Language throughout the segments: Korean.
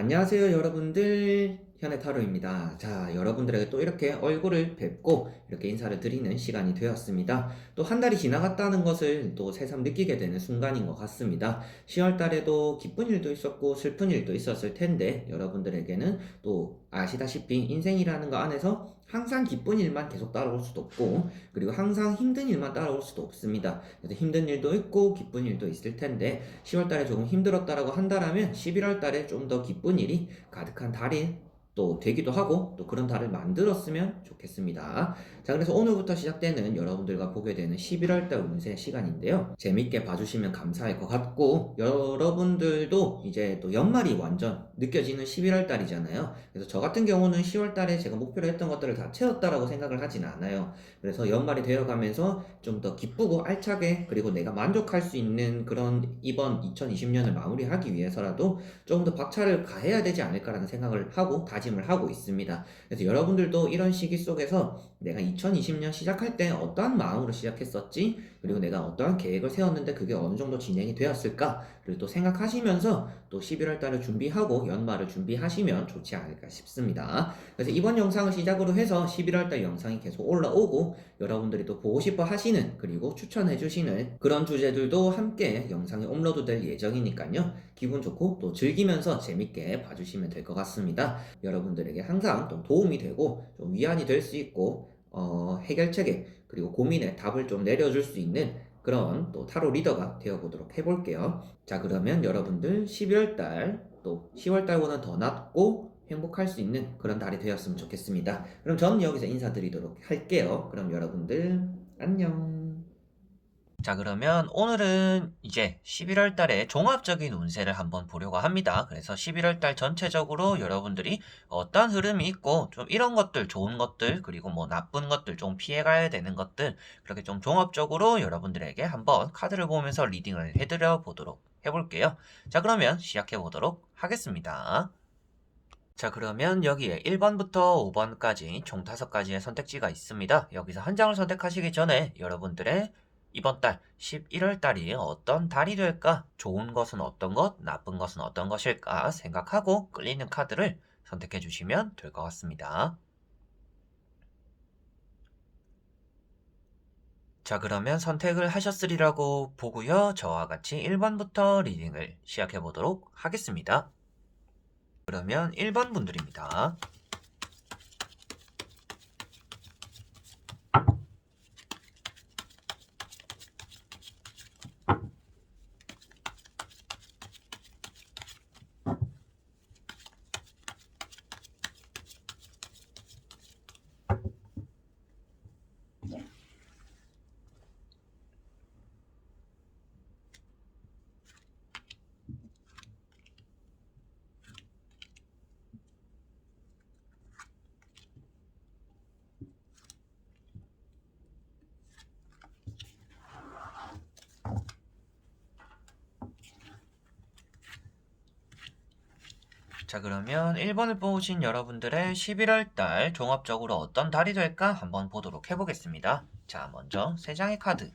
안녕하세요, 여러분들. 현해타로입니다. 자, 여러분들에게 또 이렇게 얼굴을 뵙고 이렇게 인사를 드리는 시간이 되었습니다. 또 한 달이 지나갔다는 것을 또 새삼 느끼게 되는 순간인 것 같습니다. 10월 달에도 기쁜 일도 있었고 슬픈 일도 있었을 텐데 여러분들에게는 또 아시다시피 인생이라는 거 안에서 항상 기쁜 일만 계속 따라올 수도 없고 그리고 항상 힘든 일만 따라올 수도 없습니다. 그래서 힘든 일도 있고 기쁜 일도 있을 텐데 10월 달에 조금 힘들었다라고 한다라면 11월 달에 좀 더 기쁜 일이 가득한 달이 또 되기도 하고 또 그런 달을 만들었으면 좋겠습니다. 자, 그래서 오늘부터 시작되는 여러분들과 보게 되는 11월 달 운세 시간인데요. 재밌게 봐주시면 감사할 것 같고 여러분들도 이제 또 연말이 완전 느껴지는 11월 달이잖아요. 그래서 저 같은 경우는 10월 달에 제가 목표로 했던 것들을 다 채웠다라고 생각을 하진 않아요. 그래서 연말이 되어가면서 좀 더 기쁘고 알차게 그리고 내가 만족할 수 있는 그런 이번 2020년을 마무리하기 위해서라도 조금 더 박차를 가해야 되지 않을까라는 생각을 하고 다짐을 하고 있습니다. 그래서 여러분들도 이런 시기 속에서 내가 2020년 시작할 때 어떠한 마음으로 시작했었지? 그리고 내가 어떠한 계획을 세웠는데 그게 어느 정도 진행이 되었을까? 그리고 또 생각하시면서 또 11월 달을 준비하고 연말을 준비하시면 좋지 않을까 싶습니다. 그래서 이번 영상을 시작으로 해서 11월 달 영상이 계속 올라오고 여러분들이 또 보고 싶어 하시는 그리고 추천해 주시는 그런 주제들도 함께 영상에 업로드 될 예정이니까요. 기분 좋고 또 즐기면서 재밌게 봐주시면 될 것 같습니다. 여러분들에게 항상 좀 도움이 되고 좀 위안이 될 수 있고 해결책에 그리고 고민에 답을 좀 내려줄 수 있는 그런 또 타로 리더가 되어보도록 해볼게요. 자, 그러면 여러분들 12월 달 또 10월 달보다 더 낫고 행복할 수 있는 그런 달이 되었으면 좋겠습니다. 그럼 저는 여기서 인사드리도록 할게요. 그럼 여러분들 안녕. 자, 그러면 오늘은 이제 11월 달에 종합적인 운세를 한번 보려고 합니다. 그래서 11월 달 전체적으로 여러분들이 어떤 흐름이 있고 좀 이런 것들, 좋은 것들, 그리고 뭐 나쁜 것들, 좀 피해가야 되는 것들, 그렇게 좀 종합적으로 여러분들에게 한번 카드를 보면서 리딩을 해드려 보도록 해볼게요. 자, 그러면 시작해 보도록 하겠습니다. 자, 그러면 여기에 1번부터 5번까지 총 5가지의 선택지가 있습니다. 여기서 한 장을 선택하시기 전에 여러분들의 이번 달 11월 달이 어떤 달이 될까? 좋은 것은 어떤 것, 나쁜 것은 어떤 것일까 생각하고 끌리는 카드를 선택해 주시면 될 것 같습니다. 자, 그러면 선택을 하셨으리라고 보고요. 저와 같이 1번부터 리딩을 시작해 보도록 하겠습니다. 그러면 1번 분들입니다. 자, 그러면 1번을 뽑으신 여러분들의 11월 달 종합적으로 어떤 달이 될까 한번 보도록 해보겠습니다. 자, 먼저 3장의 카드.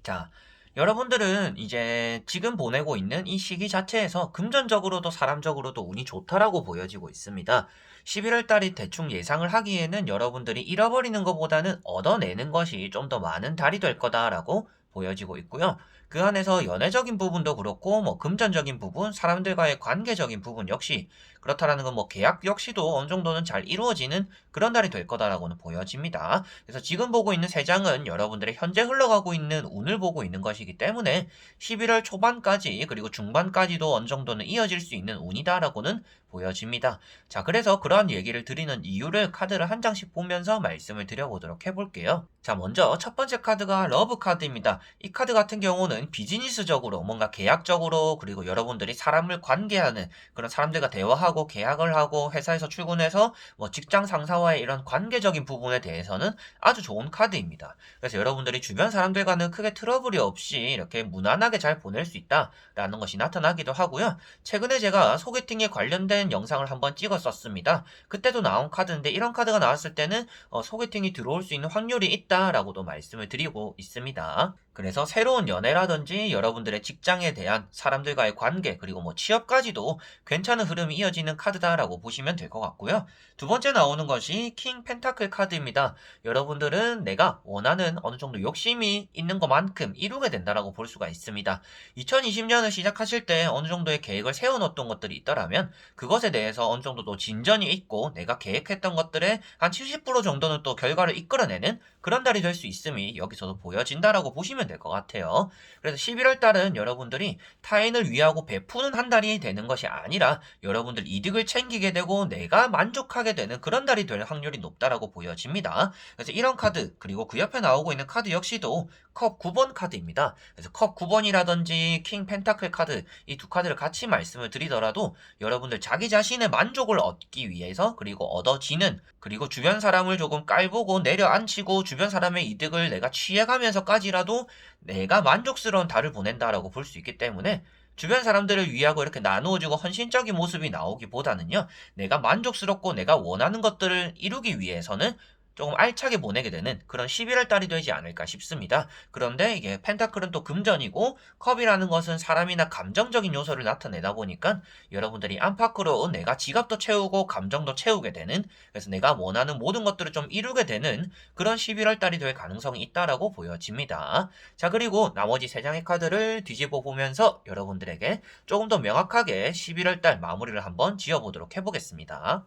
자, 여러분들은 이제 지금 보내고 있는 이 시기 자체에서 금전적으로도 사람적으로도 운이 좋다라고 보여지고 있습니다. 11월 달이 대충 예상을 하기에는 여러분들이 잃어버리는 것보다는 얻어내는 것이 좀 더 많은 달이 될 거다라고 보여지고 있고요. 그 안에서 연애적인 부분도 그렇고 뭐 금전적인 부분, 사람들과의 관계적인 부분 역시 그렇다라는 건 뭐 계약 역시도 어느 정도는 잘 이루어지는 그런 달이 될 거다라고는 보여집니다. 그래서 지금 보고 있는 3장은 여러분들의 현재 흘러가고 있는 운을 보고 있는 것이기 때문에 11월 초반까지 그리고 중반까지도 어느 정도는 이어질 수 있는 운이다라고는 보여집니다. 자, 그래서 그러한 얘기를 드리는 이유를 카드를 한 장씩 보면서 말씀을 드려보도록 해볼게요. 자, 먼저 첫 번째 카드가 러브 카드입니다. 이 카드 같은 경우는 비즈니스적으로 뭔가 계약적으로 그리고 여러분들이 사람을 관계하는 그런 사람들과 대화하고 계약을 하고 회사에서 출근해서 뭐 직장 상사와의 이런 관계적인 부분에 대해서는 아주 좋은 카드입니다. 그래서 여러분들이 주변 사람들과는 크게 트러블이 없이 이렇게 무난하게 잘 보낼 수 있다라는 것이 나타나기도 하고요. 최근에 제가 소개팅에 관련된 영상을 한번 찍었었습니다. 그때도 나온 카드인데 이런 카드가 나왔을 때는 소개팅이 들어올 수 있는 확률이 있다라고도 말씀을 드리고 있습니다. 그래서 새로운 연애라든지 여러분들의 직장에 대한 사람들과의 관계 그리고 뭐 취업까지도 괜찮은 흐름이 이어지는 카드다라고 보시면 될 것 같고요. 두 번째 나오는 것이 킹 펜타클 카드입니다. 여러분들은 내가 원하는 어느 정도 욕심이 있는 것만큼 이루게 된다라고 볼 수가 있습니다. 2020년을 시작하실 때 어느 정도의 계획을 세워놓았던 것들이 있더라면 그것에 대해서 어느 정도 또 진전이 있고 내가 계획했던 것들의 한 70% 정도는 또 결과를 이끌어내는 그런 달이 될 수 있음이 여기서도 보여진다라고 보시면 될 것 같아요. 그래서 11월 달은 여러분들이 타인을 위하고 베푸는 한 달이 되는 것이 아니라 여러분들 이득을 챙기게 되고 내가 만족하게 되는 그런 달이 될 확률이 높다라고 보여집니다. 그래서 이런 카드 그리고 그 옆에 나오고 있는 카드 역시도 컵 9번 카드입니다. 그래서 컵 9번이라든지 킹 펜타클 카드 이 두 카드를 같이 말씀을 드리더라도 여러분들 자기 자신의 만족을 얻기 위해서 그리고 얻어지는 그리고 주변 사람을 조금 깔보고 내려앉히고 주변 사람의 이득을 내가 취해가면서까지라도 내가 만족스러운 달을 보낸다라고 볼 수 있기 때문에 주변 사람들을 위하고 이렇게 나누어주고 헌신적인 모습이 나오기보다는요, 내가 만족스럽고 내가 원하는 것들을 이루기 위해서는 조금 알차게 보내게 되는 그런 11월 달이 되지 않을까 싶습니다. 그런데 이게 펜타클은 또 금전이고 컵이라는 것은 사람이나 감정적인 요소를 나타내다 보니까 여러분들이 안팎으로 내가 지갑도 채우고 감정도 채우게 되는 그래서 내가 원하는 모든 것들을 좀 이루게 되는 그런 11월 달이 될 가능성이 있다라고 보여집니다. 자, 그리고 나머지 3장의 카드를 뒤집어 보면서 여러분들에게 조금 더 명확하게 11월 달 마무리를 한번 지어보도록 해보겠습니다.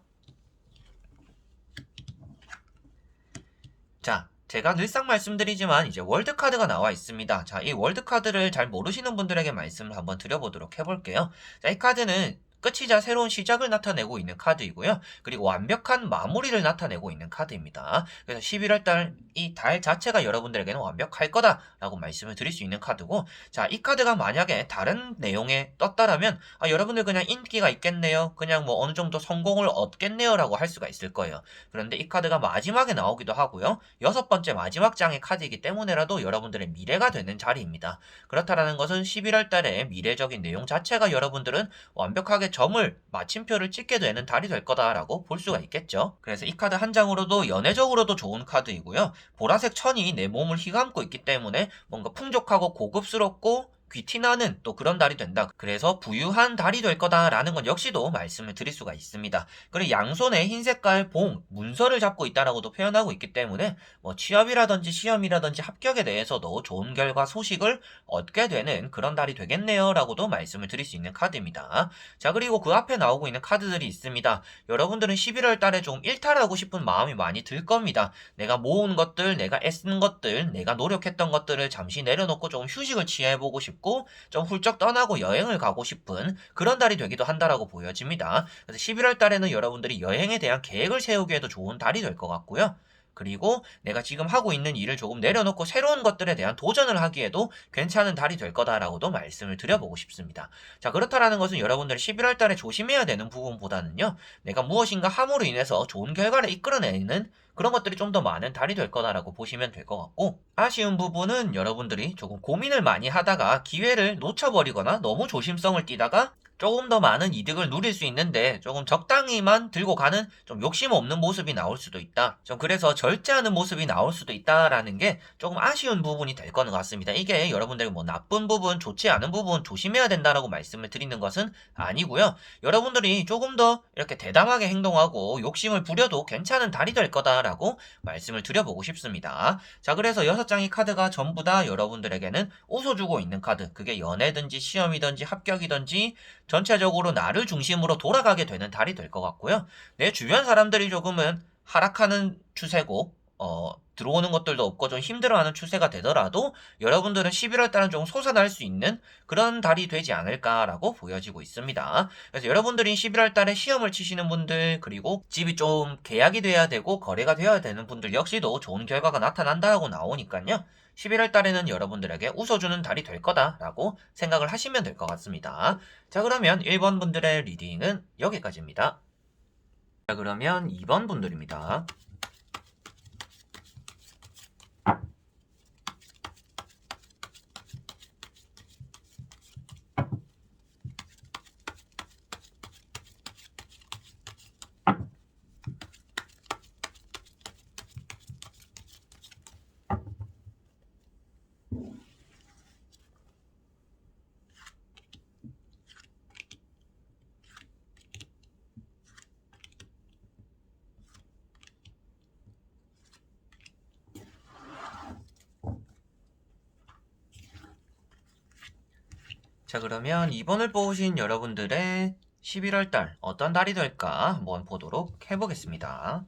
자, 제가 늘상 말씀드리지만 이제 월드카드가 나와 있습니다. 자, 이 월드카드를 잘 모르시는 분들에게 말씀을 한번 드려보도록 해볼게요. 자, 이 카드는 끝이자 새로운 시작을 나타내고 있는 카드이고요. 그리고 완벽한 마무리를 나타내고 있는 카드입니다. 그래서 11월 달 이 달 자체가 여러분들에게는 완벽할 거다라고 말씀을 드릴 수 있는 카드고, 자, 이 카드가 만약에 다른 내용에 떴다라면 여러분들 그냥 인기가 있겠네요. 그냥 뭐 어느 정도 성공을 얻겠네요라고 할 수가 있을 거예요. 그런데 이 카드가 마지막에 나오기도 하고요. 6번째 마지막 장의 카드이기 때문에라도 여러분들의 미래가 되는 자리입니다. 그렇다라는 것은 11월 달에 미래적인 내용 자체가 여러분들은 완벽하게 점을 마침표를 찍게 되는 달이 될 거다라고 볼 수가 있겠죠. 그래서 이 카드 한 장으로도 연애적으로도 좋은 카드이고요. 보라색 천이 내 몸을 휘감고 있기 때문에 뭔가 풍족하고 고급스럽고 귀티나는 또 그런 달이 된다. 그래서 부유한 달이 될 거다라는 건 역시도 말씀을 드릴 수가 있습니다. 그리고 양손에 흰 색깔 봉, 문서를 잡고 있다라고도 표현하고 있기 때문에 뭐 취업이라든지 시험이라든지 합격에 대해서도 좋은 결과 소식을 얻게 되는 그런 달이 되겠네요라고도 말씀을 드릴 수 있는 카드입니다. 자, 그리고 그 앞에 나오고 있는 카드들이 있습니다. 여러분들은 11월 달에 좀 일탈하고 싶은 마음이 많이 들 겁니다. 내가 모은 것들, 내가 애쓴 것들, 내가 노력했던 것들을 잠시 내려놓고 좀 휴식을 취해보고 싶고 좀 훌쩍 떠나고 여행을 가고 싶은 그런 달이 되기도 한다라고 보여집니다. 그래서 11월 달에는 여러분들이 여행에 대한 계획을 세우기에도 좋은 달이 될 것 같고요. 그리고 내가 지금 하고 있는 일을 조금 내려놓고 새로운 것들에 대한 도전을 하기에도 괜찮은 달이 될 거다라고도 말씀을 드려보고 싶습니다. 자, 그렇다라는 것은 여러분들이 11월 달에 조심해야 되는 부분보다는요, 내가 무엇인가 함으로 인해서 좋은 결과를 이끌어내는 그런 것들이 좀 더 많은 달이 될 거다라고 보시면 될 것 같고, 아쉬운 부분은 여러분들이 조금 고민을 많이 하다가 기회를 놓쳐버리거나 너무 조심성을 띠다가 조금 더 많은 이득을 누릴 수 있는데 조금 적당히만 들고 가는 좀 욕심 없는 모습이 나올 수도 있다. 좀 그래서 절제하는 모습이 나올 수도 있다라는 게 조금 아쉬운 부분이 될 거는 같습니다. 이게 여러분들이 뭐 나쁜 부분, 좋지 않은 부분 조심해야 된다라고 말씀을 드리는 것은 아니고요. 여러분들이 조금 더 이렇게 대담하게 행동하고 욕심을 부려도 괜찮은 달이 될 거다라고 말씀을 드려보고 싶습니다. 자, 그래서 6장의 카드가 전부 다 여러분들에게는 웃어주고 있는 카드. 그게 연애든지 시험이든지 합격이든지 전체적으로 나를 중심으로 돌아가게 되는 달이 될 것 같고요. 내 주변 사람들이 조금은 하락하는 추세고, 들어오는 것들도 없고 좀 힘들어하는 추세가 되더라도 여러분들은 11월 달은 좀 솟아날 수 있는 그런 달이 되지 않을까라고 보여지고 있습니다. 그래서 여러분들이 11월 달에 시험을 치시는 분들 그리고 집이 좀 계약이 돼야 되고 거래가 되어야 되는 분들 역시도 좋은 결과가 나타난다고 나오니까요. 11월 달에는 여러분들에게 웃어주는 달이 될 거다라고 생각을 하시면 될 것 같습니다. 자, 그러면 1번 분들의 리딩은 여기까지입니다. 자, 그러면 2번 분들입니다. 자, 그러면 이번을 뽑으신 여러분들의 11월 달 어떤 달이 될까 한번 보도록 해보겠습니다.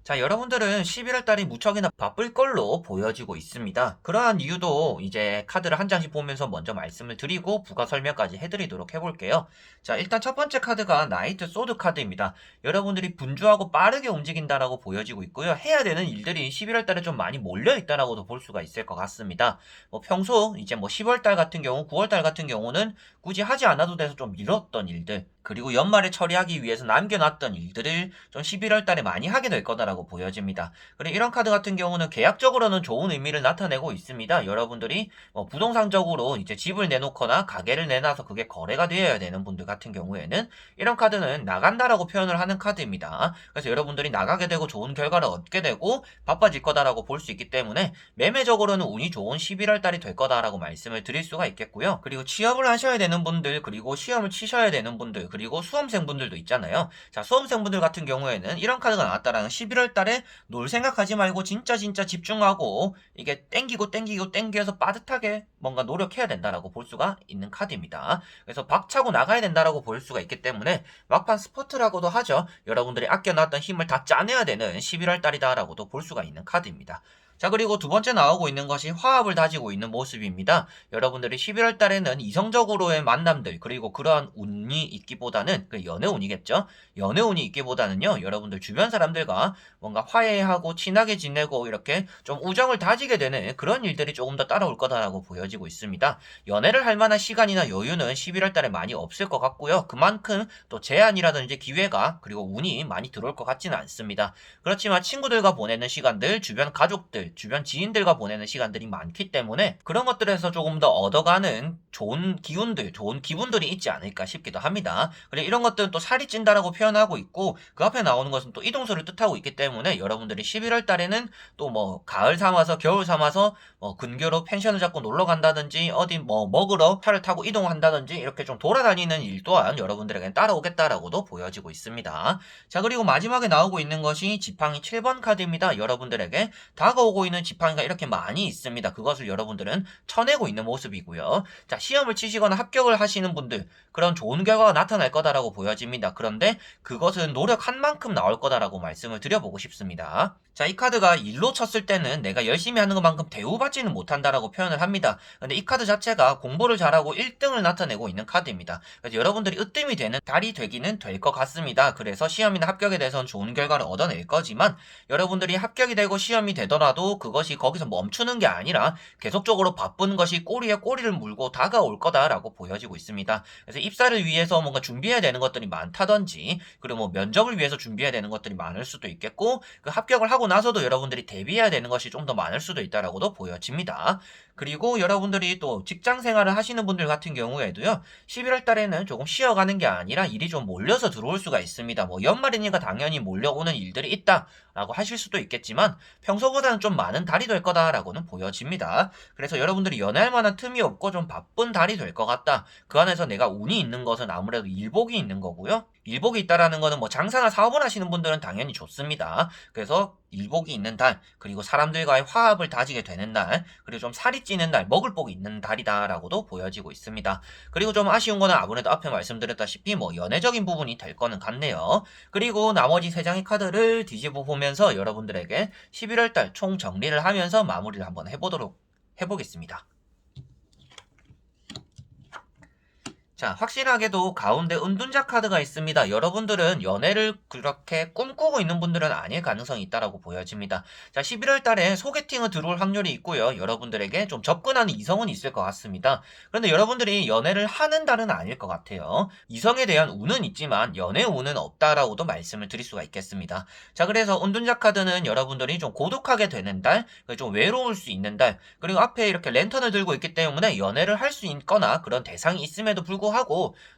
자, 여러분들은 11월 달이 무척이나 바쁠 걸로 보여지고 있습니다. 그러한 이유도 이제 카드를 한 장씩 보면서 먼저 말씀을 드리고 부가 설명까지 해드리도록 해볼게요. 자, 일단 첫 번째 카드가 나이트 소드 카드입니다. 여러분들이 분주하고 빠르게 움직인다라고 보여지고 있고요. 해야 되는 일들이 11월 달에 좀 많이 몰려있다라고도 볼 수가 있을 것 같습니다. 평소 이제 10월 달 같은 경우, 9월 달 같은 경우는 굳이 하지 않아도 돼서 좀 미뤘던 일들, 그리고 연말에 처리하기 위해서 남겨놨던 일들을 좀 11월 달에 많이 하게 될 거다라고 보여집니다. 그리고 이런 카드 같은 경우는 계약적으로는 좋은 의미를 나타내고 있습니다. 여러분들이 부동산적으로 이제 집을 내놓거나 가게를 내놔서 그게 거래가 되어야 되는 분들 같은 경우에는 이런 카드는 나간다라고 표현을 하는 카드입니다. 그래서 여러분들이 나가게 되고 좋은 결과를 얻게 되고 바빠질 거다라고 볼 수 있기 때문에 매매적으로는 운이 좋은 11월 달이 될 거다라고 말씀을 드릴 수가 있겠고요. 그리고 취업을 하셔야 되는 분들, 그리고 시험을 치셔야 되는 분들, 그리고 수험생분들도 있잖아요. 자, 수험생분들 같은 경우에는 이런 카드가 나왔다라는 11월 달에 놀 생각하지 말고 진짜 집중하고 이게 땡겨서 빠듯하게 뭔가 노력해야 된다라고 볼 수가 있는 카드입니다. 그래서 박차고 나가야 된다라고 볼 수가 있기 때문에 막판 스포트라고도 하죠. 여러분들이 아껴놨던 힘을 다 짜내야 되는 11월 달이다라고도 볼 수가 있는 카드입니다. 자, 그리고 두 번째 나오고 있는 것이 화합을 다지고 있는 모습입니다. 여러분들이 11월 달에는 이성적으로의 만남들, 그리고 그러한 운이 있기보다는, 그 연애운이겠죠? 연애운이 있기보다는요, 여러분들 주변 사람들과 뭔가 화해하고 친하게 지내고 이렇게 좀 우정을 다지게 되는 그런 일들이 조금 더 따라올 거다라고 보여지고 있습니다. 연애를 할 만한 시간이나 여유는 11월 달에 많이 없을 것 같고요. 그만큼 또 제안이라든지 기회가, 그리고 운이 많이 들어올 것 같지는 않습니다. 그렇지만 친구들과 보내는 시간들, 주변 가족들, 주변 지인들과 보내는 시간들이 많기 때문에 그런 것들에서 조금 더 얻어가는 좋은 기운들, 좋은 기분들이 있지 않을까 싶기도 합니다. 그리고 이런 것들은 또 살이 찐다라고 표현하고 있고 그 앞에 나오는 것은 또 이동수를 뜻하고 있기 때문에 여러분들이 11월 달에는 또 가을 삼아서 겨울 삼아서 근교로 펜션을 잡고 놀러 간다든지 어디 먹으러 차를 타고 이동한다든지 이렇게 좀 돌아다니는 일 또한 여러분들에게는 따라오겠다라고도 보여지고 있습니다. 자, 그리고 마지막에 나오고 있는 것이 지팡이 7번 카드입니다. 여러분들에게 다가오고 있는 지팡이가 이렇게 많이 있습니다. 그것을 여러분들은 쳐내고 있는 모습이고요. 자, 시험을 치시거나 합격을 하시는 분들, 그런 좋은 결과가 나타날 거다라고 보여집니다. 그런데 그것은 노력한 만큼 나올 거다라고 말씀을 드려보고 싶습니다. 자, 이 카드가 일로 쳤을 때는 내가 열심히 하는 것만큼 대우받지는 못한다라고 표현을 합니다. 근데 이 카드 자체가 공부를 잘하고 1등을 나타내고 있는 카드입니다. 그래서 여러분들이 으뜸이 되는 달이 되기는 될 것 같습니다. 그래서 시험이나 합격에 대해서는 좋은 결과를 얻어낼 거지만 여러분들이 합격이 되고 시험이 되더라도 그것이 거기서 멈추는 게 아니라 계속적으로 바쁜 것이 꼬리에 꼬리를 물고 다가올 거다라고 보여지고 있습니다. 그래서 입사를 위해서 뭔가 준비해야 되는 것들이 많다든지, 그리고 면접을 위해서 준비해야 되는 것들이 많을 수도 있겠고, 그 합격을 하고 나서도 여러분들이 대비해야 되는 것이 좀 더 많을 수도 있다라고도 보여집니다. 그리고 여러분들이 또 직장 생활을 하시는 분들 같은 경우에도요, 11월 달에는 조금 쉬어가는 게 아니라 일이 좀 몰려서 들어올 수가 있습니다. 연말이니까 당연히 몰려오는 일들이 있다라고 하실 수도 있겠지만 평소보다는 좀 많은 달이 될 거다라고는 보여집니다. 그래서 여러분들이 연애할 만한 틈이 없고 좀 바쁜 달이 될 것 같다. 그 안에서 내가 운이 있는 것은 아무래도 일복이 있는 거고요. 일복이 있다라는 거는 장사나 사업을 하시는 분들은 당연히 좋습니다. 그래서 일복이 있는 달, 그리고 사람들과의 화합을 다지게 되는 날, 그리고 좀 살이 찌는 날, 먹을 복이 있는 달이다라고도 보여지고 있습니다. 그리고 좀 아쉬운 거는 아무래도 앞에 말씀드렸다시피 연애적인 부분이 될 거는 같네요. 그리고 나머지 3장의 카드를 뒤집어 보면서 여러분들에게 11월 달 총 정리를 하면서 마무리를 한번 해보겠습니다. 자, 확실하게도 가운데 은둔자 카드가 있습니다. 여러분들은 연애를 그렇게 꿈꾸고 있는 분들은 아닐 가능성이 있다고 보여집니다. 자, 11월 달에 소개팅을 들어올 확률이 있고요. 여러분들에게 좀 접근하는 이성은 있을 것 같습니다. 그런데 여러분들이 연애를 하는 달은 아닐 것 같아요. 이성에 대한 운은 있지만 연애 운은 없다라고도 말씀을 드릴 수가 있겠습니다. 자, 그래서 은둔자 카드는 여러분들이 좀 고독하게 되는 달, 좀 외로울 수 있는 달, 그리고 앞에 이렇게 랜턴을 들고 있기 때문에 연애를 할 수 있거나 그런 대상이 있음에도 불구하고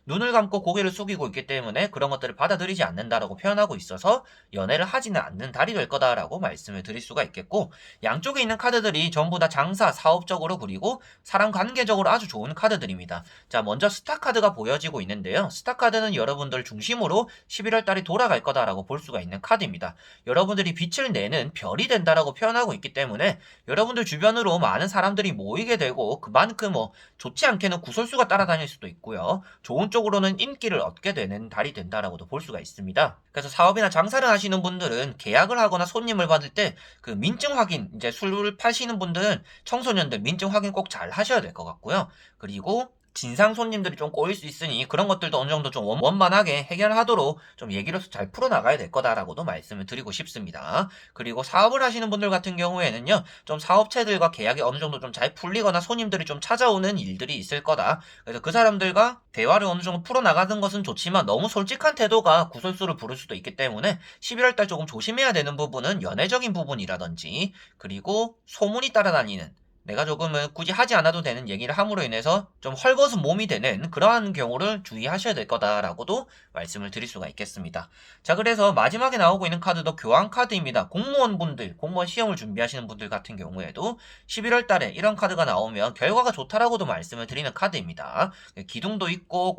눈을 감고 고개를 숙이고 있기 때문에 그런 것들을 받아들이지 않는다라고 표현하고 있어서 연애를 하지는 않는 달이 될 거다라고 말씀을 드릴 수가 있겠고, 양쪽에 있는 카드들이 전부 다 장사, 사업적으로 그리고 사람 관계적으로 아주 좋은 카드들입니다. 자, 먼저 스타 카드가 보여지고 있는데요. 스타 카드는 여러분들 중심으로 11월 달이 돌아갈 거다라고 볼 수가 있는 카드입니다. 여러분들이 빛을 내는 별이 된다라고 표현하고 있기 때문에 여러분들 주변으로 많은 사람들이 모이게 되고 그만큼 좋지 않게는 구설수가 따라다닐 수도 있고요. 좋은 쪽으로는 인기를 얻게 되는 달이 된다라고도 볼 수가 있습니다. 그래서 사업이나 장사를 하시는 분들은 계약을 하거나 손님을 받을 때 그 민증 확인, 이제 술을 파시는 분들은 청소년들 민증 확인 꼭 잘 하셔야 될 것 같고요. 그리고 진상 손님들이 좀 꼬일 수 있으니 그런 것들도 어느 정도 좀 원만하게 해결하도록 좀 얘기로서 잘 풀어나가야 될 거다라고도 말씀을 드리고 싶습니다. 그리고 사업을 하시는 분들 같은 경우에는요, 좀 사업체들과 계약이 어느 정도 좀 잘 풀리거나 손님들이 좀 찾아오는 일들이 있을 거다. 그래서 그 사람들과 대화를 어느 정도 풀어나가는 것은 좋지만 너무 솔직한 태도가 구설수를 부를 수도 있기 때문에 11월 달 조금 조심해야 되는 부분은 연애적인 부분이라든지, 그리고 소문이 따라다니는, 내가 조금은 굳이 하지 않아도 되는 얘기를 함으로 인해서 좀 헐벗은 몸이 되는 그러한 경우를 주의하셔야 될 거다라고도 말씀을 드릴 수가 있겠습니다. 자, 그래서 마지막에 나오고 있는 카드도 교환 카드입니다. 공무원분들, 공무원 시험을 준비하시는 분들 같은 경우에도 11월 달에 이런 카드가 나오면 결과가 좋다라고도 말씀을 드리는 카드입니다. 기둥도 있고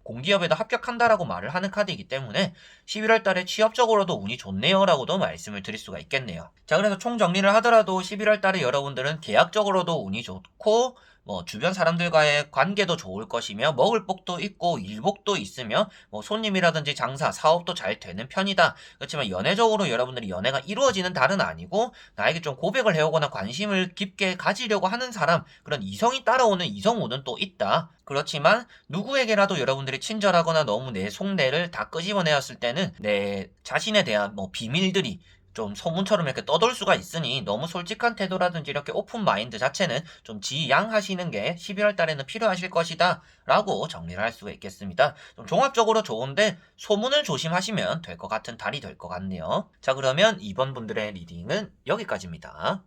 공기업에도 합격한다라고 말을 하는 카드이기 때문에 11월 달에 취업적으로도 운이 좋네요 라고도 말씀을 드릴 수가 있겠네요. 자, 그래서 총 정리를 하더라도 11월 달에 여러분들은 계약적으로도 운이 좋고 주변 사람들과의 관계도 좋을 것이며 먹을 복도 있고 일복도 있으며 손님이라든지 장사, 사업도 잘 되는 편이다. 그렇지만 연애적으로 여러분들이 연애가 이루어지는 달은 아니고 나에게 좀 고백을 해오거나 관심을 깊게 가지려고 하는 사람, 그런 이성이 따라오는 이성운은 또 있다. 그렇지만 누구에게라도 여러분들이 친절하거나 너무 내 속내를 다 끄집어내었을 때는 내 자신에 대한 비밀들이 좀 소문처럼 이렇게 떠돌 수가 있으니 너무 솔직한 태도라든지 이렇게 오픈 마인드 자체는 좀 지양하시는 게 11월 달에는 필요하실 것이다 라고 정리를 할 수가 있겠습니다. 좀 종합적으로 좋은데 소문을 조심하시면 될 것 같은 달이 될 것 같네요. 자, 그러면 2번 분들의 리딩은 여기까지입니다.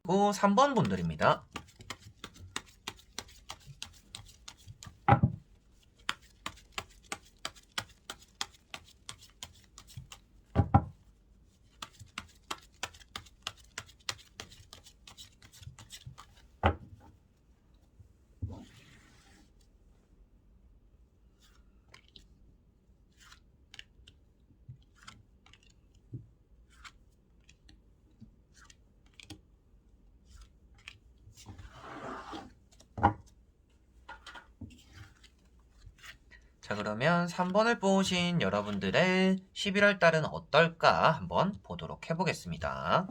그리고 3번 분들입니다. 자, 그러면 3번을 뽑으신 여러분들의 11월 달은 어떨까 한번 보도록 해보겠습니다.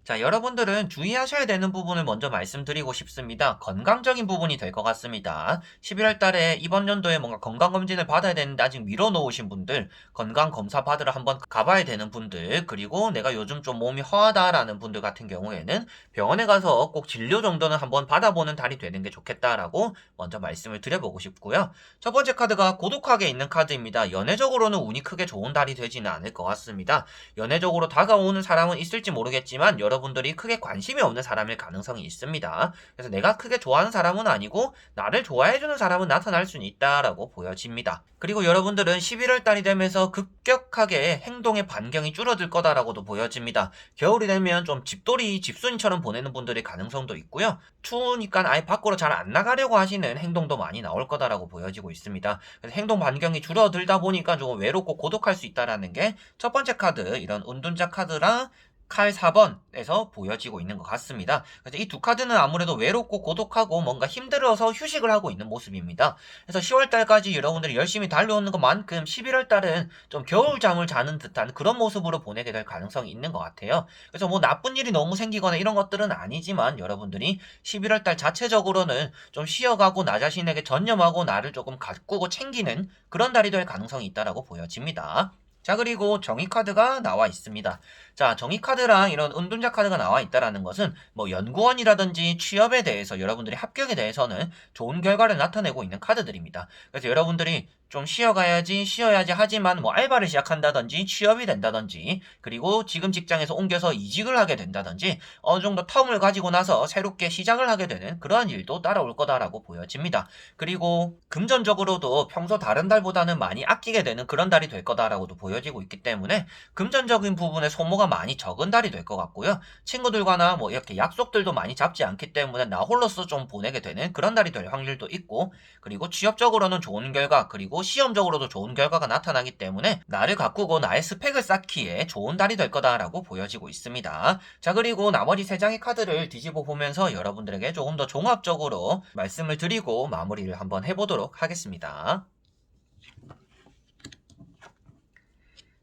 자, 여러분들은 주의하셔야 되는 부분을 먼저 말씀드리고 싶습니다. 건강적인 부분이 될 것 같습니다. 11월 달에 이번 연도에 뭔가 건강검진을 받아야 되는데 아직 미뤄놓으신 분들, 건강검사 받으러 한번 가봐야 되는 분들, 그리고 내가 요즘 좀 몸이 허하다라는 분들 같은 경우에는 병원에 가서 꼭 진료 정도는 한번 받아보는 달이 되는 게 좋겠다라고 먼저 말씀을 드려보고 싶고요. 첫 번째 카드가 고독하게 있는 카드입니다. 연애적으로는 운이 크게 좋은 달이 되지는 않을 것 같습니다. 연애적으로 다가오는 사람은 있을지 모르겠지만 여러분들이 크게 관심이 없는 사람일 가능성이 있습니다. 그래서 내가 크게 좋아하는 사람은 아니고 나를 좋아해주는 사람은 나타날 수는 있다라고 보여집니다. 그리고 여러분들은 11월 달이 되면서 급격하게 행동의 반경이 줄어들 거다라고도 보여집니다. 겨울이 되면 좀 집돌이, 집순이처럼 보내는 분들의 가능성도 있고요. 추우니까 아예 밖으로 잘 안 나가려고 하시는 행동도 많이 나올 거다라고 보여지고 있습니다. 그래서 행동 반경이 줄어들다 보니까 조금 외롭고 고독할 수 있다라는 게 첫 번째 카드, 이런 은둔자 카드랑 칼 4번에서 보여지고 있는 것 같습니다. 그래서 이 두 카드는 아무래도 외롭고 고독하고 뭔가 힘들어서 휴식을 하고 있는 모습입니다. 그래서 10월달까지 여러분들이 열심히 달려오는 것만큼 11월달은 좀 겨울잠을 자는 듯한 그런 모습으로 보내게 될 가능성이 있는 것 같아요. 그래서 나쁜 일이 너무 생기거나 이런 것들은 아니지만 여러분들이 11월달 자체적으로는 좀 쉬어가고 나 자신에게 전념하고 나를 조금 가꾸고 챙기는 그런 달이 될 가능성이 있다라고 보여집니다. 자, 그리고 정의 카드가 나와 있습니다. 자, 정의 카드랑 이런 은둔자 카드가 나와 있다라는 것은 연구원이라든지 취업에 대해서 여러분들이 합격에 대해서는 좋은 결과를 나타내고 있는 카드들입니다. 그래서 여러분들이 좀 쉬어야지 하지만 뭐 알바를 시작한다든지 취업이 된다든지 그리고 지금 직장에서 옮겨서 이직을 하게 된다든지 어느 정도 텀을 가지고 나서 새롭게 시작을 하게 되는 그러한 일도 따라올 거다라고 보여집니다. 그리고 금전적으로도 평소 다른 달보다는 많이 아끼게 되는 그런 달이 될 거다라고도 보여지고 있기 때문에 금전적인 부분에 소모가 많이 적은 달이 될 것 같고요. 친구들과나 뭐 이렇게 약속들도 많이 잡지 않기 때문에 나 홀로서 좀 보내게 되는 그런 달이 될 확률도 있고 그리고 취업적으로는 좋은 결과 그리고 시험적으로도 좋은 결과가 나타나기 때문에 나를 가꾸고 나의 스펙을 쌓기에 좋은 달이 될 거다라고 보여지고 있습니다. 자 그리고 나머지 3장의 카드를 뒤집어 보면서 여러분들에게 조금 더 종합적으로 말씀을 드리고 마무리를 한번 해보도록 하겠습니다.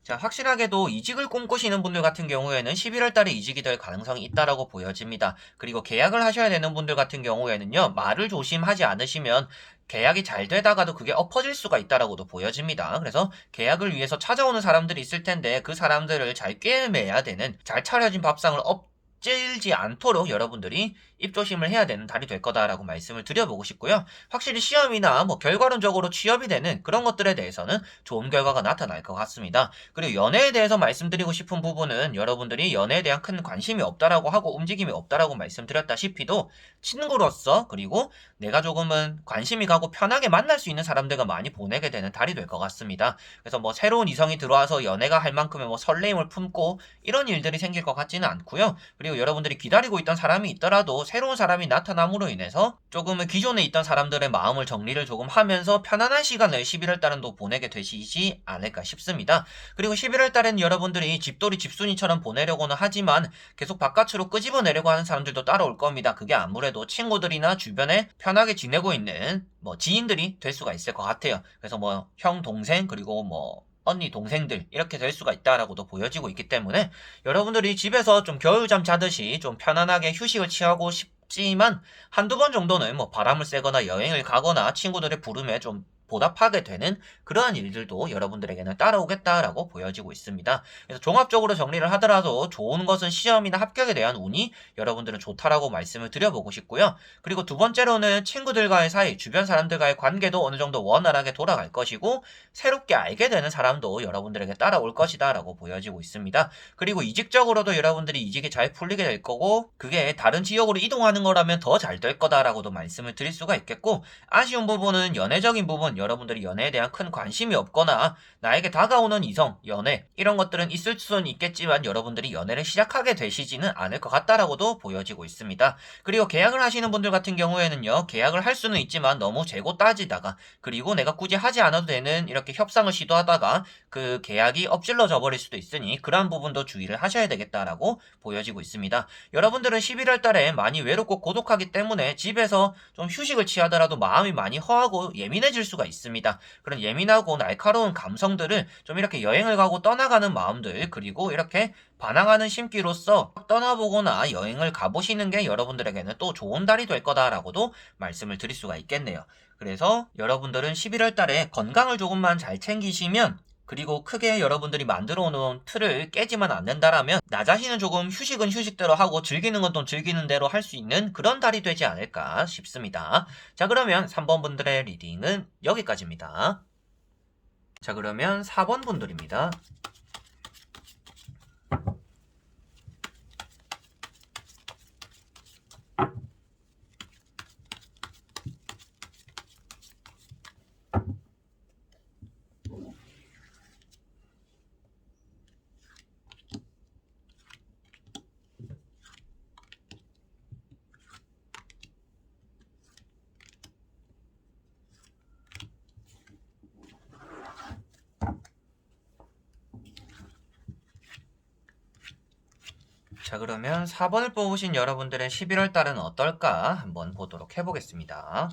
자, 확실하게도 이직을 꿈꾸시는 분들 같은 경우에는 11월 달에 이직이 될 가능성이 있다라고 보여집니다. 그리고 계약을 하셔야 되는 분들 같은 경우에는요, 말을 조심하지 않으시면 계약이 잘 되다가도 그게 엎어질 수가 있다라고도 보여집니다. 그래서 계약을 위해서 찾아오는 사람들이 있을 텐데 그 사람들을 잘 꿰매야 되는 잘 차려진 밥상을 엎질지 않도록 여러분들이 입조심을 해야 되는 달이 될 거다라고 말씀을 드려보고 싶고요. 확실히 시험이나 뭐 결과론적으로 취업이 되는 그런 것들에 대해서는 좋은 결과가 나타날 것 같습니다. 그리고 연애에 대해서 말씀드리고 싶은 부분은 여러분들이 연애에 대한 큰 관심이 없다라고 하고 움직임이 없다라고 말씀드렸다시피도 친구로서 그리고 내가 조금은 관심이 가고 편하게 만날 수 있는 사람들과 많이 보내게 되는 달이 될 것 같습니다. 그래서 뭐 새로운 이성이 들어와서 연애가 할 만큼의 뭐 설레임을 품고 이런 일들이 생길 것 같지는 않고요. 그리고 여러분들이 기다리고 있던 사람이 있더라도 새로운 사람이 나타남으로 인해서 조금은 기존에 있던 사람들의 마음을 정리를 조금 하면서 편안한 시간을 11월 달은 또 보내게 되시지 않을까 싶습니다. 그리고 11월 달에는 여러분들이 집돌이 집순이처럼 보내려고는 하지만 계속 바깥으로 끄집어내려고 하는 사람들도 따라올 겁니다. 그게 아무래도 친구들이나 주변에 편하게 지내고 있는 뭐 지인들이 될 수가 있을 것 같아요. 그래서 뭐 형, 동생 그리고 뭐 언니, 동생들 이렇게 될 수가 있다라고도 보여지고 있기 때문에 여러분들이 집에서 좀 겨울잠 자듯이 좀 편안하게 휴식을 취하고 싶지만 한두 번 정도는 뭐 바람을 쐬거나 여행을 가거나 친구들의 부름에 좀 보답하게 되는 그러한 일들도 여러분들에게는 따라오겠다라고 보여지고 있습니다. 그래서 종합적으로 정리를 하더라도 좋은 것은 시험이나 합격에 대한 운이 여러분들은 좋다라고 말씀을 드려보고 싶고요. 그리고 두 번째로는 친구들과의 사이, 주변 사람들과의 관계도 어느 정도 원활하게 돌아갈 것이고 새롭게 알게 되는 사람도 여러분들에게 따라올 것이다 라고 보여지고 있습니다. 그리고 이직적으로도 여러분들이 이직이 잘 풀리게 될 거고 그게 다른 지역으로 이동하는 거라면 더 잘 될 거다라고도 말씀을 드릴 수가 있겠고 아쉬운 부분은 연애적인 부분 여러분들이 연애에 대한 큰 관심이 없거나 나에게 다가오는 이성, 연애 이런 것들은 있을 수는 있겠지만 여러분들이 연애를 시작하게 되시지는 않을 것 같다라고도 보여지고 있습니다. 그리고 계약을 하시는 분들 같은 경우에는요. 계약을 할 수는 있지만 너무 재고 따지다가 그리고 내가 굳이 하지 않아도 되는 이렇게 협상을 시도하다가 그 계약이 엎질러져 버릴 수도 있으니 그러한 부분도 주의를 하셔야 되겠다라고 보여지고 있습니다. 여러분들은 11월 달에 많이 외롭고 고독하기 때문에 집에서 좀 휴식을 취하더라도 마음이 많이 허하고 예민해질 수가 있습니다. 그런 예민하고 날카로운 감성들을 좀 이렇게 여행을 가고 떠나가는 마음들 그리고 이렇게 반항하는 심기로서 떠나보거나 여행을 가보시는 게 여러분들에게는 또 좋은 달이 될 거다라고도 말씀을 드릴 수가 있겠네요. 그래서 여러분들은 11월 달에 건강을 조금만 잘 챙기시면 그리고 크게 여러분들이 만들어 놓은 틀을 깨지만 않는다라면 나 자신은 조금 휴식은 휴식대로 하고 즐기는 건 또 즐기는 대로 할 수 있는 그런 달이 되지 않을까 싶습니다. 자 그러면 3번 분들의 리딩은 여기까지입니다. 자 그러면 4번 분들입니다. 자 그러면 4번을 뽑으신 여러분들의 11월 달은 어떨까 한번 보도록 해보겠습니다.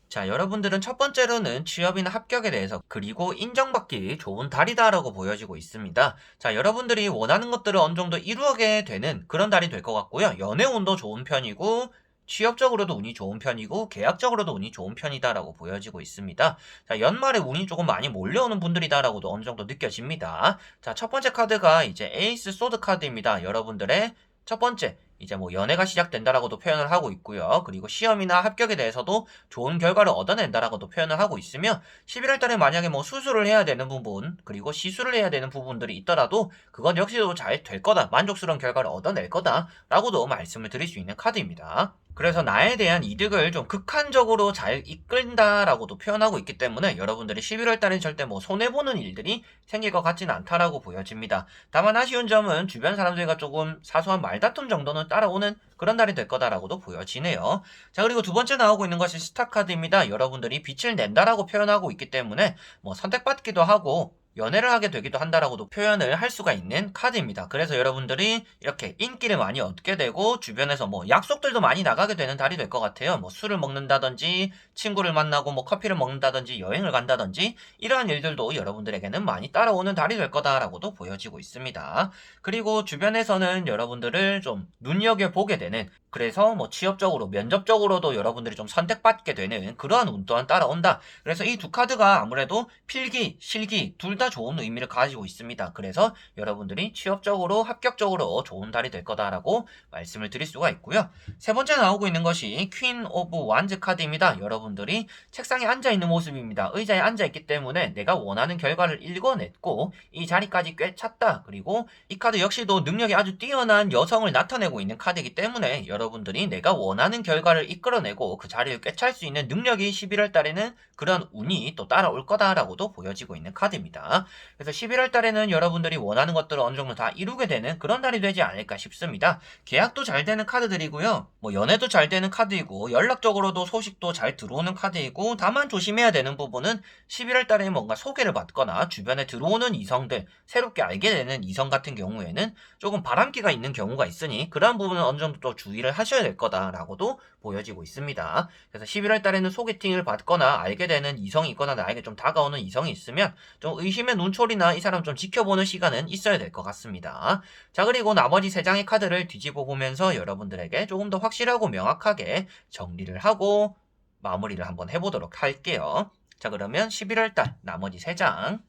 자 여러분들은 첫 번째로는 취업이나 합격에 대해서 그리고 인정받기 좋은 달이다라고 보여지고 있습니다. 자 여러분들이 원하는 것들을 어느 정도 이루게 되는 그런 달이 될 것 같고요. 연애운도 좋은 편이고 취업적으로도 운이 좋은 편이고 계약적으로도 운이 좋은 편이다라고 보여지고 있습니다. 자 연말에 운이 조금 많이 몰려오는 분들이다라고도 어느 정도 느껴집니다. 자 첫 번째 카드가 이제 에이스 소드 카드입니다. 여러분들의 첫 번째 이제 뭐 연애가 시작된다라고도 표현을 하고 있고요. 그리고 시험이나 합격에 대해서도 좋은 결과를 얻어낸다라고도 표현을 하고 있으며 11월 달에 만약에 뭐 수술을 해야 되는 부분 그리고 시술을 해야 되는 부분들이 있더라도 그건 역시도 잘 될 거다. 만족스러운 결과를 얻어낼 거다라고도 말씀을 드릴 수 있는 카드입니다. 그래서 나에 대한 이득을 좀 극한적으로 잘 이끈다라고도 표현하고 있기 때문에 여러분들이 11월 달엔 절대 뭐 손해보는 일들이 생길 것 같지는 않다라고 보여집니다. 다만 아쉬운 점은 주변 사람들과 조금 사소한 말다툼 정도는 따라오는 그런 달이 될 거다라고도 보여지네요. 자, 그리고 두 번째 나오고 있는 것이 스타카드입니다. 여러분들이 빛을 낸다라고 표현하고 있기 때문에 뭐 선택받기도 하고 연애를 하게 되기도 한다라고도 표현을 할 수가 있는 카드입니다. 그래서 여러분들이 이렇게 인기를 많이 얻게 되고 주변에서 뭐 약속들도 많이 나가게 되는 달이 될 것 같아요. 뭐 술을 먹는다든지 친구를 만나고 뭐 커피를 먹는다든지 여행을 간다든지 이러한 일들도 여러분들에게는 많이 따라오는 달이 될 거다라고도 보여지고 있습니다. 그리고 주변에서는 여러분들을 좀 눈여겨보게 되는 그래서 뭐 취업적으로 면접적으로도 여러분들이 좀 선택받게 되는 그러한 운 또한 따라온다. 그래서 이 두 카드가 아무래도 필기, 실기 둘 다 좋은 의미를 가지고 있습니다. 그래서 여러분들이 취업적으로 합격적으로 좋은 달이 될 거다라고 말씀을 드릴 수가 있고요. 세 번째 나오고 있는 것이 퀸 오브 완즈 카드입니다. 여러분들이 책상에 앉아 있는 모습입니다. 의자에 앉아 있기 때문에 내가 원하는 결과를 읽어냈고 이 자리까지 꽤 찼다. 그리고 이 카드 역시도 능력이 아주 뛰어난 여성을 나타내고 있는 카드이기 때문에 여러분들이 내가 원하는 결과를 이끌어내고 그 자리를 꿰찰 수 있는 능력이 11월 달에는 그런 운이 또 따라올 거다라고도 보여지고 있는 카드입니다. 그래서 11월 달에는 여러분들이 원하는 것들을 어느 정도 다 이루게 되는 그런 달이 되지 않을까 싶습니다. 계약도 잘 되는 카드들이고요. 뭐 연애도 잘 되는 카드이고 연락적으로도 소식도 잘 들어오는 카드이고 다만 조심해야 되는 부분은 11월 달에 뭔가 소개를 받거나 주변에 들어오는 이성들, 새롭게 알게 되는 이성 같은 경우에는 조금 바람기가 있는 경우가 있으니 그런 부분은 어느 정도 또 주의를 하셔야 될 거다라고도 보여지고 있습니다. 그래서 11월 달에는 소개팅을 받거나 알게 되는 이성이 있거나 나에게 좀 다가오는 이성이 있으면 좀 의심의 눈초리나 이 사람 좀 지켜보는 시간은 있어야 될 것 같습니다. 자, 그리고 나머지 세 장의 카드를 뒤집어 보면서 여러분들에게 조금 더 확실하고 명확하게 정리를 하고 마무리를 한번 해보도록 할게요. 자, 그러면 11월 달 나머지 세 장.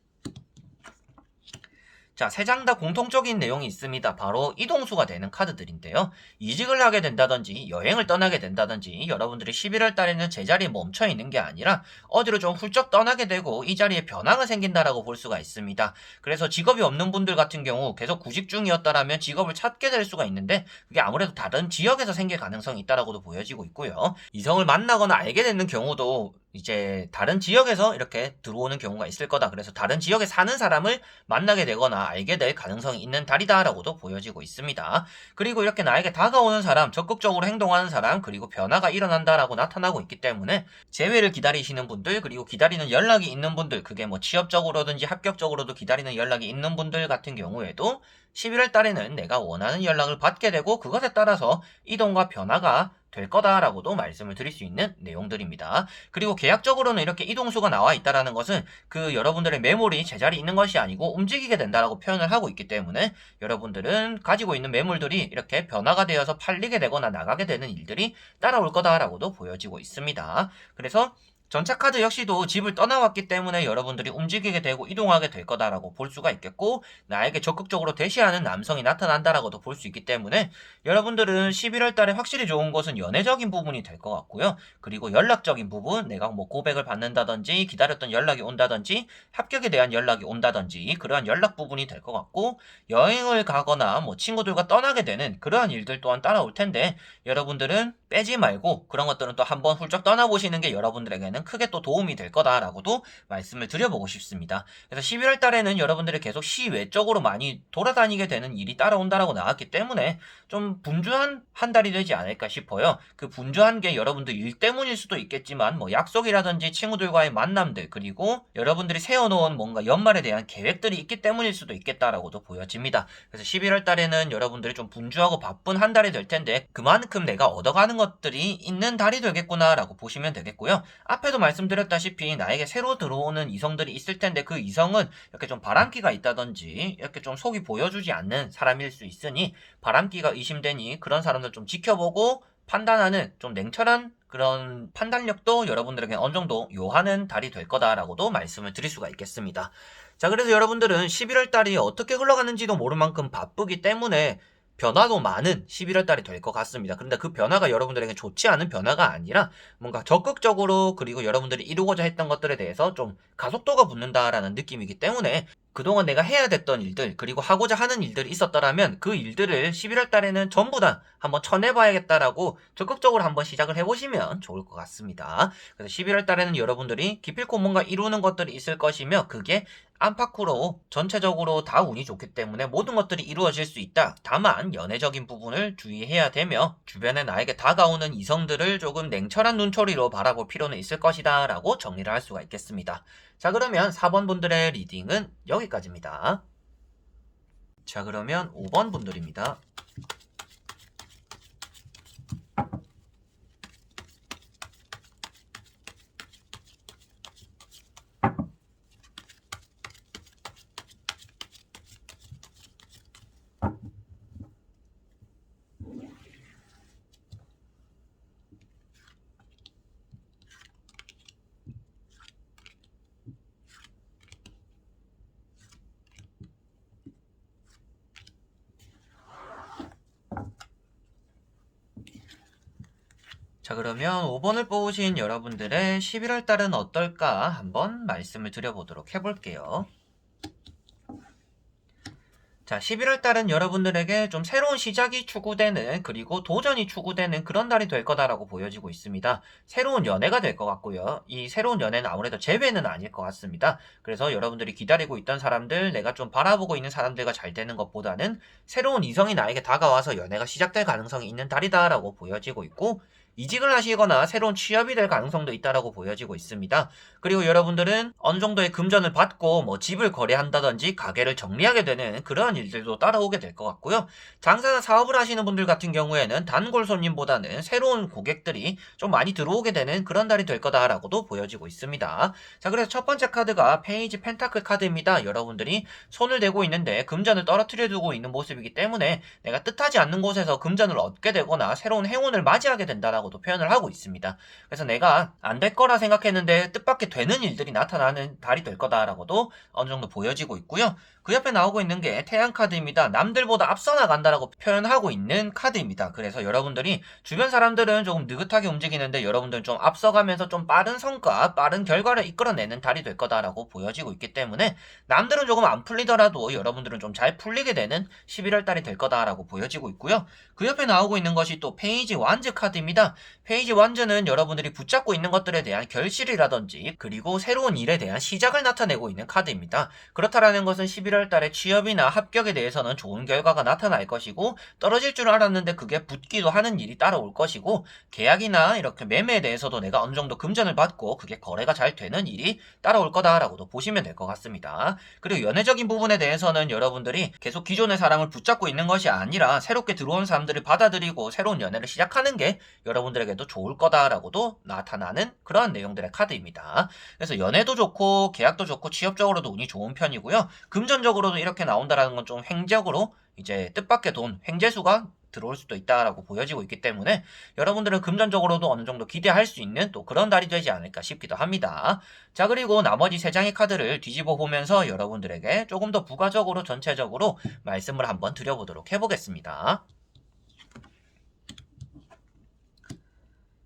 자, 세 장 다 공통적인 내용이 있습니다. 바로 이동수가 되는 카드들인데요. 이직을 하게 된다든지 여행을 떠나게 된다든지 여러분들이 11월 달에는 제자리에 멈춰 있는 게 아니라 어디로 좀 훌쩍 떠나게 되고 이 자리에 변화가 생긴다라고 볼 수가 있습니다. 그래서 직업이 없는 분들 같은 경우 계속 구직 중이었다라면 직업을 찾게 될 수가 있는데 그게 아무래도 다른 지역에서 생길 가능성이 있다라고도 보여지고 있고요. 이성을 만나거나 알게 되는 경우도 이제 다른 지역에서 이렇게 들어오는 경우가 있을 거다. 그래서 다른 지역에 사는 사람을 만나게 되거나 알게 될 가능성이 있는 달이다라고도 보여지고 있습니다. 그리고 이렇게 나에게 다가오는 사람, 적극적으로 행동하는 사람, 그리고 변화가 일어난다라고 나타나고 있기 때문에 재회를 기다리시는 분들, 그리고 기다리는 연락이 있는 분들, 그게 뭐 취업적으로든지 합격적으로도 기다리는 연락이 있는 분들 같은 경우에도 11월 달에는 내가 원하는 연락을 받게 되고 그것에 따라서 이동과 변화가 될 거다라고도 말씀을 드릴 수 있는 내용들입니다. 그리고 계약적으로는 이렇게 이동수가 나와 있다라는 것은 그 여러분들의 매물이 제자리에 있는 것이 아니고 움직이게 된다라고 표현을 하고 있기 때문에 여러분들은 가지고 있는 매물들이 이렇게 변화가 되어서 팔리게 되거나 나가게 되는 일들이 따라올 거다라고도 보여지고 있습니다. 그래서 전차 카드 역시도 집을 떠나왔기 때문에 여러분들이 움직이게 되고 이동하게 될 거다라고 볼 수가 있겠고 나에게 적극적으로 대시하는 남성이 나타난다라고도 볼 수 있기 때문에 여러분들은 11월 달에 확실히 좋은 것은 연애적인 부분이 될 것 같고요. 그리고 연락적인 부분, 내가 뭐 고백을 받는다든지 기다렸던 연락이 온다든지 합격에 대한 연락이 온다든지 그러한 연락 부분이 될 것 같고 여행을 가거나 뭐 친구들과 떠나게 되는 그러한 일들 또한 따라올 텐데 여러분들은 빼지 말고 그런 것들은 또 한번 훌쩍 떠나보시는 게 여러분들에게는 크게 또 도움이 될 거다라고도 말씀을 드려보고 싶습니다. 그래서 11월 달에는 여러분들이 계속 시외적으로 많이 돌아다니게 되는 일이 따라온다라고 나왔기 때문에 좀 분주한 한 달이 되지 않을까 싶어요. 그 분주한 게 여러분들 일 때문일 수도 있겠지만 뭐 약속이라든지 친구들과의 만남들 그리고 여러분들이 세워놓은 뭔가 연말에 대한 계획들이 있기 때문일 수도 있겠다라고도 보여집니다. 그래서 11월 달에는 여러분들이 좀 분주하고 바쁜 한 달이 될 텐데 그만큼 내가 얻어가는 것들이 있는 달이 되겠구나라고 보시면 되겠고요. 앞에도 말씀드렸다시피 나에게 새로 들어오는 이성들이 있을 텐데 그 이성은 이렇게 좀 바람기가 있다든지 이렇게 좀 속이 보여주지 않는 사람일 수 있으니 바람기가 의심되니 그런 사람들 좀 지켜보고 판단하는 좀 냉철한 그런 판단력도 여러분들에게 어느 정도 요하는 달이 될 거다라고도 말씀을 드릴 수가 있겠습니다. 자, 그래서 여러분들은 11월 달이 어떻게 흘러가는지도 모를 만큼 바쁘기 때문에 변화도 많은 11월 달이 될 것 같습니다. 그런데 그 변화가 여러분들에게 좋지 않은 변화가 아니라 뭔가 적극적으로 그리고 여러분들이 이루고자 했던 것들에 대해서 좀 가속도가 붙는다라는 느낌이기 때문에 그동안 내가 해야 됐던 일들 그리고 하고자 하는 일들이 있었더라면 그 일들을 11월 달에는 전부 다 한번 쳐내봐야겠다라고 적극적으로 한번 시작을 해보시면 좋을 것 같습니다. 그래서 11월 달에는 여러분들이 기필코 뭔가 이루는 것들이 있을 것이며 그게 안팎으로 전체적으로 다 운이 좋기 때문에 모든 것들이 이루어질 수 있다. 다만 연애적인 부분을 주의해야 되며 주변에 나에게 다가오는 이성들을 조금 냉철한 눈초리로 바라볼 필요는 있을 것이다 라고 정리를 할 수가 있겠습니다. 자, 그러면 4번 분들의 리딩은 여기까지입니다. 자, 그러면 5번 분들입니다. 자, 그러면 5번을 뽑으신 여러분들의 11월 달은 어떨까 한번 말씀을 드려보도록 해볼게요. 자, 11월 달은 여러분들에게 좀 새로운 시작이 추구되는 그리고 도전이 추구되는 그런 달이 될 거다라고 보여지고 있습니다. 새로운 연애가 될 것 같고요. 이 새로운 연애는 아무래도 재회는 아닐 것 같습니다. 그래서 여러분들이 기다리고 있던 사람들, 내가 좀 바라보고 있는 사람들과 잘 되는 것보다는 새로운 이성이 나에게 다가와서 연애가 시작될 가능성이 있는 달이다라고 보여지고 있고 이직을 하시거나 새로운 취업이 될 가능성도 있다라고 보여지고 있습니다. 그리고 여러분들은 어느 정도의 금전을 받고 뭐 집을 거래한다든지 가게를 정리하게 되는 그러한 일들도 따라오게 될 것 같고요. 장사나 사업을 하시는 분들 같은 경우에는 단골 손님보다는 새로운 고객들이 좀 많이 들어오게 되는 그런 달이 될 거다라고도 보여지고 있습니다. 자, 그래서 첫 번째 카드가 페이지 펜타클 카드입니다. 여러분들이 손을 대고 있는데 금전을 떨어뜨려 두고 있는 모습이기 때문에 내가 뜻하지 않는 곳에서 금전을 얻게 되거나 새로운 행운을 맞이하게 된다라고도 표현을 하고 있습니다. 그래서 내가 안 될 거라 생각했는데 뜻밖의 되는 일들이 나타나는 달이 될 거다라고도 어느 정도 보여지고 있고요. 그 옆에 나오고 있는 게 태양 카드입니다. 남들보다 앞서 나간다라고 표현하고 있는 카드입니다. 그래서 여러분들이 주변 사람들은 조금 느긋하게 움직이는데 여러분들은 좀 앞서가면서 좀 빠른 성과, 빠른 결과를 이끌어내는 달이 될 거다라고 보여지고 있기 때문에 남들은 조금 안 풀리더라도 여러분들은 좀 잘 풀리게 되는 11월 달이 될 거다라고 보여지고 있고요. 그 옆에 나오고 있는 것이 또 페이지 완즈 카드입니다. 페이지 완즈는 여러분들이 붙잡고 있는 것들에 대한 결실이라든지 그리고 새로운 일에 대한 시작을 나타내고 있는 카드입니다. 그렇다라는 것은 11월 달에 취업이나 합격에 대해서는 좋은 결과가 나타날 것이고 떨어질 줄 알았는데 그게 붙기도 하는 일이 따라올 것이고 계약이나 이렇게 매매에 대해서도 내가 어느 정도 금전을 받고 그게 거래가 잘 되는 일이 따라올 거다라고도 보시면 될 것 같습니다. 그리고 연애적인 부분에 대해서는 여러분들이 계속 기존의 사람을 붙잡고 있는 것이 아니라 새롭게 들어온 사람들을 받아들이고 새로운 연애를 시작하는 게 여러분들에게도 좋을 거다라고도 나타나는 그러한 내용들의 카드입니다. 그래서 연애도 좋고 계약도 좋고 취업적으로도 운이 좋은 편이고요. 금전적으로도 이렇게 나온다라는 건 좀 횡적으로 이제 뜻밖의 돈, 횡재수가 들어올 수도 있다라고 보여지고 있기 때문에 여러분들은 금전적으로도 어느 정도 기대할 수 있는 또 그런 달이 되지 않을까 싶기도 합니다. 자, 그리고 나머지 3장의 카드를 뒤집어 보면서 여러분들에게 조금 더 부가적으로 전체적으로 말씀을 한번 드려보도록 해보겠습니다.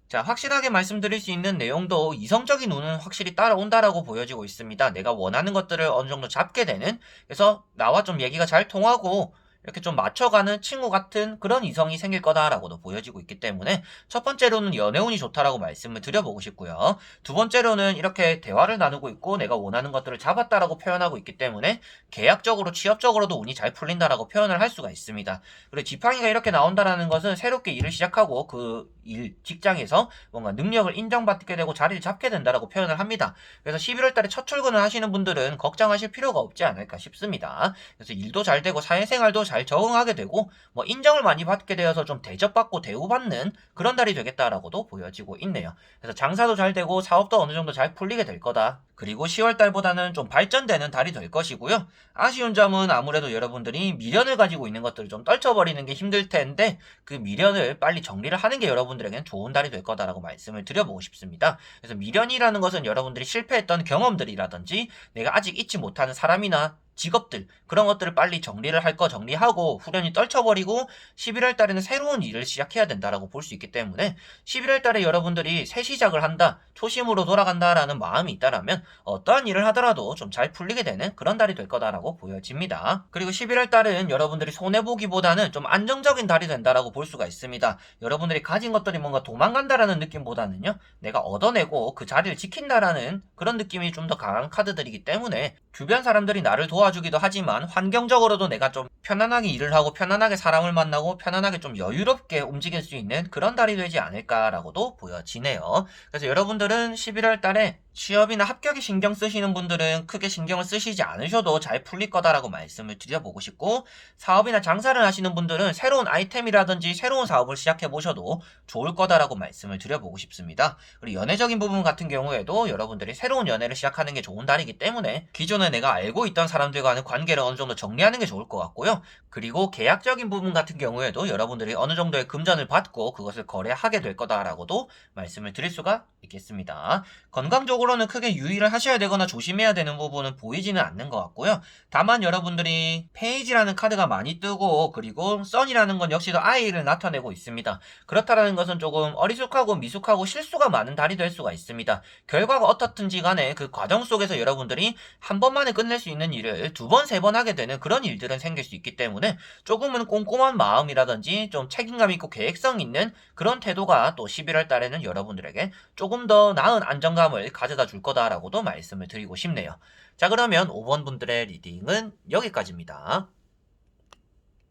자, 확실하게 말씀드릴 수 있는 내용도 이성적인 운은 확실히 따라온다라고 보여지고 있습니다. 내가 원하는 것들을 어느 정도 잡게 되는, 그래서 나와 좀 얘기가 잘 통하고 이렇게 좀 맞춰가는 친구 같은 그런 이성이 생길 거다라고도 보여지고 있기 때문에 첫 번째로는 연애운이 좋다라고 말씀을 드려보고 싶고요. 두 번째로는 이렇게 대화를 나누고 있고 내가 원하는 것들을 잡았다라고 표현하고 있기 때문에 계약적으로 취업적으로도 운이 잘 풀린다라고 표현을 할 수가 있습니다. 그리고 지팡이가 이렇게 나온다라는 것은 새롭게 일을 시작하고 그 일, 직장에서 뭔가 능력을 인정받게 되고 자리를 잡게 된다라고 표현을 합니다. 그래서 11월 달에 첫 출근을 하시는 분들은 걱정하실 필요가 없지 않을까 싶습니다. 그래서 일도 잘 되고 사회생활도 잘 적응하게 되고 뭐 인정을 많이 받게 되어서 좀 대접받고 대우받는 그런 달이 되겠다라고도 보여지고 있네요. 그래서 장사도 잘 되고 사업도 어느 정도 잘 풀리게 될 거다. 그리고 10월달보다는 좀 발전되는 달이 될 것이고요. 아쉬운 점은 아무래도 여러분들이 미련을 가지고 있는 것들을 좀 떨쳐버리는 게 힘들 텐데 그 미련을 빨리 정리를 하는 게 여러분들에게는 좋은 달이 될 거다라고 말씀을 드려보고 싶습니다. 그래서 미련이라는 것은 여러분들이 실패했던 경험들이라든지 내가 아직 잊지 못하는 사람이나 직업들 그런 것들을 빨리 정리를 할 거 정리하고 후련히 떨쳐버리고 11월 달에는 새로운 일을 시작해야 된다라고 볼 수 있기 때문에 11월 달에 여러분들이 새 시작을 한다, 초심으로 돌아간다라는 마음이 있다라면 어떠한 일을 하더라도 좀 잘 풀리게 되는 그런 달이 될 거다라고 보여집니다. 그리고 11월 달은 여러분들이 손해보기보다는 좀 안정적인 달이 된다라고 볼 수가 있습니다. 여러분들이 가진 것들이 뭔가 도망간다라는 느낌보다는요, 내가 얻어내고 그 자리를 지킨다라는 그런 느낌이 좀 더 강한 카드들이기 때문에 주변 사람들이 나를 도와주기도 하지만 환경적으로도 내가 좀 편안하게 일을 하고 편안하게 사람을 만나고 편안하게 좀 여유롭게 움직일 수 있는 그런 달이 되지 않을까라고도 보여지네요. 그래서 여러분들은 11월 달에 취업이나 합격에 신경 쓰시는 분들은 크게 신경을 쓰시지 않으셔도 잘 풀릴 거다라고 말씀을 드려보고 싶고, 사업이나 장사를 하시는 분들은 새로운 아이템이라든지 새로운 사업을 시작해 보셔도 좋을 거다라고 말씀을 드려보고 싶습니다. 그리고 연애적인 부분 같은 경우에도 여러분들이 새로운 연애를 시작하는 게 좋은 달이기 때문에 기존에 내가 알고 있던 사람들과는 관계를 어느 정도 정리하는 게 좋을 것 같고요. 그리고 계약적인 부분 같은 경우에도 여러분들이 어느 정도의 금전을 받고 그것을 거래하게 될 거다라고도 말씀을 드릴 수가 있겠습니다. 건강적으로는 크게 유의를 하셔야 되거나 조심해야 되는 부분은 보이지는 않는 것 같고요. 다만 여러분들이 페이지라는 카드가 많이 뜨고 그리고 선이라는 건 역시도 아이를 나타내고 있습니다. 그렇다라는 것은 조금 어리숙하고 미숙하고 실수가 많은 달이 될 수가 있습니다. 결과가 어떻든지 간에 그 과정 속에서 여러분들이 한 번만에 끝낼 수 있는 일을 두 번, 세 번 하게 되는 그런 일들은 생길 수 있기 때문에 조금은 꼼꼼한 마음이라든지 좀 책임감 있고 계획성 있는 그런 태도가 또 11월 달에는 여러분들에게 조금 더 나은 안정감을 가져다 줄 거다라고도 말씀을 드리고 싶네요. 자, 그러면 5번 분들의 리딩은 여기까지입니다.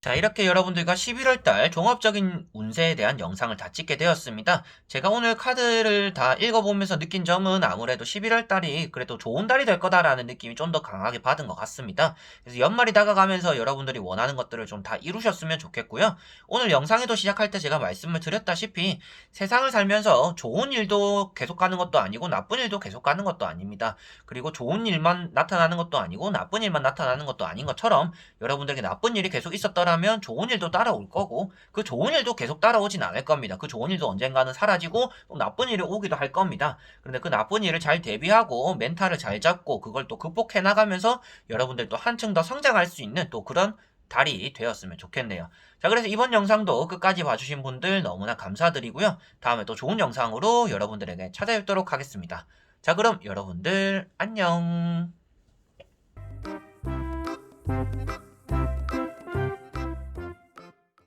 자, 이렇게 여러분들과 11월달 종합적인 운세에 대한 영상을 다 찍게 되었습니다. 제가 오늘 카드를 다 읽어보면서 느낀 점은 아무래도 11월달이 그래도 좋은 달이 될 거다라는 느낌이 좀 더 강하게 받은 것 같습니다. 그래서 연말이 다가가면서 여러분들이 원하는 것들을 좀 다 이루셨으면 좋겠고요. 오늘 영상에도 시작할 때 제가 말씀을 드렸다시피 세상을 살면서 좋은 일도 계속 가는 것도 아니고 나쁜 일도 계속 가는 것도 아닙니다. 그리고 좋은 일만 나타나는 것도 아니고 나쁜 일만 나타나는 것도 아닌 것처럼 여러분들에게 나쁜 일이 계속 있었더라면 좋은 일도 따라올 거고 그 좋은 일도 계속 따라오진 않을 겁니다. 그 좋은 일도 언젠가는 사라지고 또 나쁜 일이 오기도 할 겁니다. 그런데 그 나쁜 일을 잘 대비하고 멘탈을 잘 잡고 그걸 또 극복해 나가면서 여러분들도 한층 더 성장할 수 있는 또 그런 달이 되었으면 좋겠네요. 자, 그래서 이번 영상도 끝까지 봐주신 분들 너무나 감사드리고요. 다음에 또 좋은 영상으로 여러분들에게 찾아뵙도록 하겠습니다. 자, 그럼 여러분들 안녕.